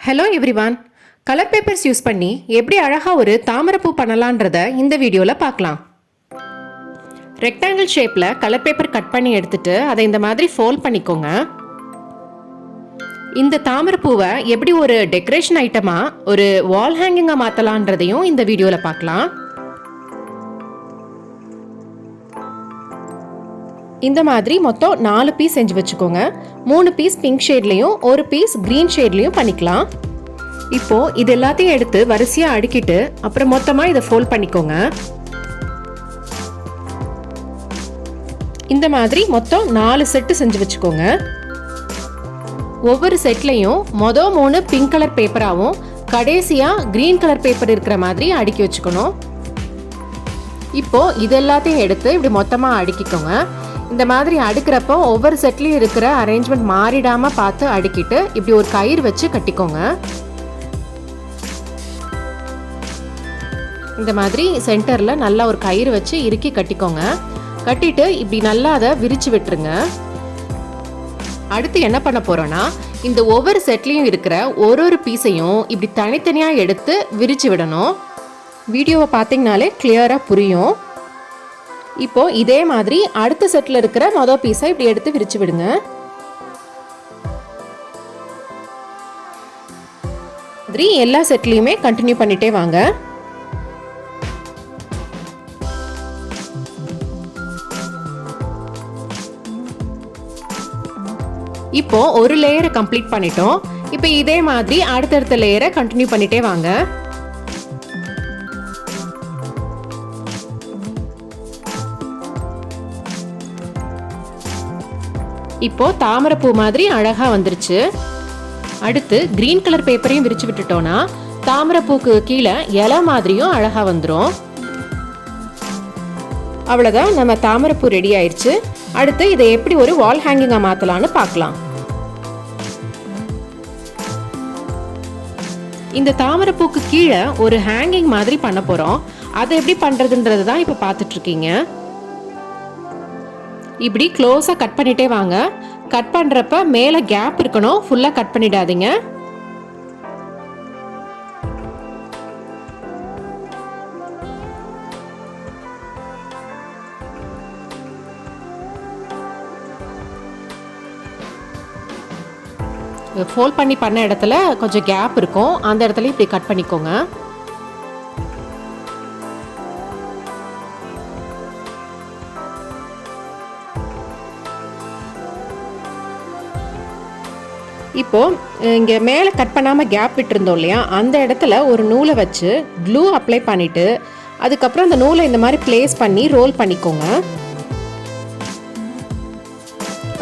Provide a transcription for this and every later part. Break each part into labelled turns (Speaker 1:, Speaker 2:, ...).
Speaker 1: Hello everyone, colour papers use பண்ணி எப்படி அழகாக ஒரு தாமரைப்பூ பண்ணலான்றத இந்த வீடியோவில் பார்க்கலாம். ரெக்டாங்கிள் ஷேப்பில் கலர் பேப்பர் கட் பண்ணி எடுத்துட்டு அதை இந்த மாதிரி ஃபோல்ட் பண்ணிக்கோங்க. இந்த தாமரைப்பூவை எப்படி ஒரு டெக்கரேஷன் ஐட்டமாக ஒரு வால் ஹேங்கிங்காக மாற்றலான்றதையும் இந்த வீடியோவில் பார்க்கலாம். இந்த மாதிரி மொத்தம் 4 பீஸ் செஞ்சு வச்சுக்கோங்க. 3 பீஸ் பிங்க் ஷேட்லையும் 1 பீஸ் கிரீன் ஷேட்லையும் பண்ணிக்கலாம். இப்போ இது எல்லாத்தையும் எடுத்து வரிசையாக அடுக்கிட்டு அப்புறம் மொத்தமாக இதை ஃபோல்ட் பண்ணிக்கோங்க. இந்த மாதிரி மொத்தம் 4 செட்டு செஞ்சு வச்சுக்கோங்க. ஒவ்வொரு செட்லையும் மொதல் 3 பிங்க் கலர் பேப்பராகவும் கடைசியாக கிரீன் கலர் பேப்பர் இருக்கிற மாதிரி அடுக்கி வச்சுக்கணும். இப்போ இது எல்லாத்தையும் எடுத்து இப்படி மொத்தமாக அடுக்கிக்கோங்க. இந்த மாதிரி அடுக்கிறப்போ ஒவ்வொரு செட்லையும் இருக்கிற அரேஞ்ச்மெண்ட் மாறிடாமல் பார்த்து அடுக்கிட்டு இப்படி ஒரு கயிறு வச்சு கட்டிக்கோங்க. இந்த மாதிரி சென்டரில் நல்லா ஒரு கயிறு வச்சு இறுக்கி கட்டிக்கோங்க. கட்டிட்டு இப்படி நல்லா அதை விரிச்சு விட்டுருங்க. அடுத்து என்ன பண்ண போகிறோன்னா, இந்த ஒவ்வொரு செட்லையும் இருக்கிற ஒரு பீஸையும் இப்படி தனித்தனியாக எடுத்து விரிச்சு விடணும். வீடியோவை பார்த்தீங்கனாலே கிளியராக புரியும். இப்போ இதே மாதிரி அடுத்த செட்டில் இருக்கிற மொதல் பீஸை இப்படி எடுத்து விரிச்சு விடுங்க. மாதிரி எல்லா செட்லையுமே கண்டினியூ பண்ணிட்டே வாங்க. இப்போ ஒரு லேயரை கம்ப்ளீட் பண்ணிட்டோம். இப்போ இதே மாதிரி அடுத்தடுத்த லேயரை கண்டினியூ பண்ணிட்டே வாங்க. இப்போ தாமரைப்பூ மாதிரி அழகா வந்துருச்சு. அடுத்து கிரீன் கலர் பேப்பரையும் விரிச்சு விட்டுட்டோம்னா தாமரைப்பூக்கு கீழே இலை மாதிரியும் அழகா வந்துடும். அவ்வளோதான், நம்ம தாமரைப்பூ ரெடி ஆயிடுச்சு. அடுத்து இதை எப்படி ஒரு வால் ஹேங்கிங்காக மாற்றலான்னு பார்க்கலாம். இந்த தாமரைப்பூக்கு கீழே ஒரு ஹேங்கிங் மாதிரி பண்ண போகிறோம். அதை எப்படி பண்ணுறதுன்றது தான் இப்போ பார்த்துட்டு இருக்கீங்க. இப்படி க்ளோஸாக கட் பண்ணிட்டே வாங்க. கட் பண்ணுறப்ப மேலே கேப் இருக்கணும், ஃபுல்லாக கட் பண்ணிடாதீங்க. ஃபோல்ட் பண்ண இடத்துல கொஞ்சம் கேப் இருக்கும், அந்த இடத்துல இப்படி கட் பண்ணிக்கோங்க. இப்போ இங்கே மேலே கட் பண்ணாமல் கேப் விட்டுருந்தோம் இல்லையா, அந்த இடத்துல ஒரு நூலை வச்சு க்ளூ அப்ளை பண்ணிவிட்டு அதுக்கப்புறம் அந்த நூலை இந்த மாதிரி ப்ளேஸ் பண்ணி ரோல் பண்ணிக்கோங்க.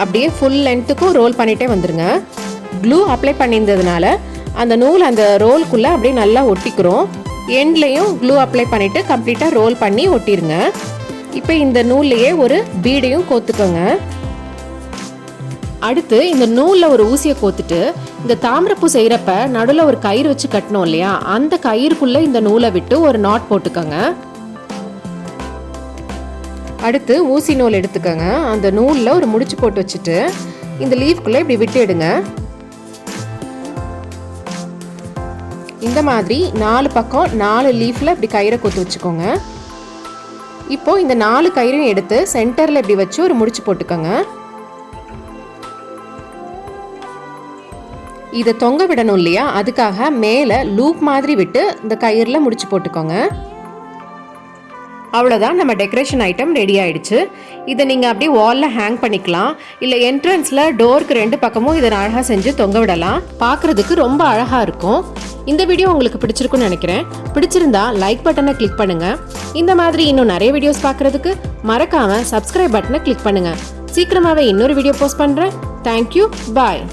Speaker 1: அப்படியே ஃபுல் லென்த்துக்கும் ரோல் பண்ணிகிட்டே வந்துடுங்க. க்ளூ அப்ளை பண்ணியிருந்ததுனால அந்த நூல் அந்த ரோல்குள்ளே அப்படியே நல்லா ஒட்டிக்கிறோம். எண்ட்லேயும் க்ளூ அப்ளை பண்ணிவிட்டு கம்ப்ளீட்டாக ரோல் பண்ணி ஒட்டிடுங்க. இப்போ இந்த நூல்லையே ஒரு பீடையும் கோத்துக்கோங்க. அடுத்து இந்த நூலில் ஒரு ஊசியை கோத்துட்டு இந்த தாமரைப்பூ செய்கிறப்ப நடுவில் ஒரு கயிறு வச்சு கட்டணும் இல்லையா, அந்த கயிறுக்குள்ளே இந்த நூலை விட்டு ஒரு நாட் போட்டுக்கோங்க. அடுத்து ஊசி நூல் எடுத்துக்கோங்க. அந்த நூலில் ஒரு முடிச்சு போட்டு வச்சுட்டு இந்த லீஃப்குள்ளே இப்படி விட்டு எடுங்க. இந்த மாதிரி 4 பக்கம் 4 லீஃபில் இப்படி கயிறை கோத்து வச்சுக்கோங்க. இப்போ இந்த 4 கயிறையும் எடுத்து சென்டரில் இப்படி வச்சு ஒரு முடிச்சு போட்டுக்கோங்க. இதை தொங்க விடணும் இல்லையா, அதுக்காக மேலே லூப் மாதிரி விட்டு இந்த கயிறில் முடிச்சு போட்டுக்கோங்க. அவ்வளோதான், நம்ம டெக்கரேஷன் ஐட்டம் ரெடி ஆயிடுச்சு. இதை நீங்கள் அப்படியே வாலில் ஹேங் பண்ணிக்கலாம், இல்லை என்ட்ரன்ஸில் டோருக்கு 2 பக்கமும் இதை அழகாக செஞ்சு தொங்க விடலாம். பார்க்குறதுக்கு ரொம்ப அழகாக இருக்கும். இந்த வீடியோ உங்களுக்கு பிடிச்சிருக்குன்னு நினைக்கிறேன். பிடிச்சிருந்தா லைக் பட்டனை கிளிக் பண்ணுங்கள். இந்த மாதிரி இன்னும் நிறைய வீடியோஸ் பார்க்குறதுக்கு மறக்காமல் சப்ஸ்கிரைப் பட்டனை கிளிக் பண்ணுங்கள். சீக்கிரமாகவே இன்னொரு வீடியோ போஸ்ட் பண்ணுறேன். தேங்க்யூ, பாய்.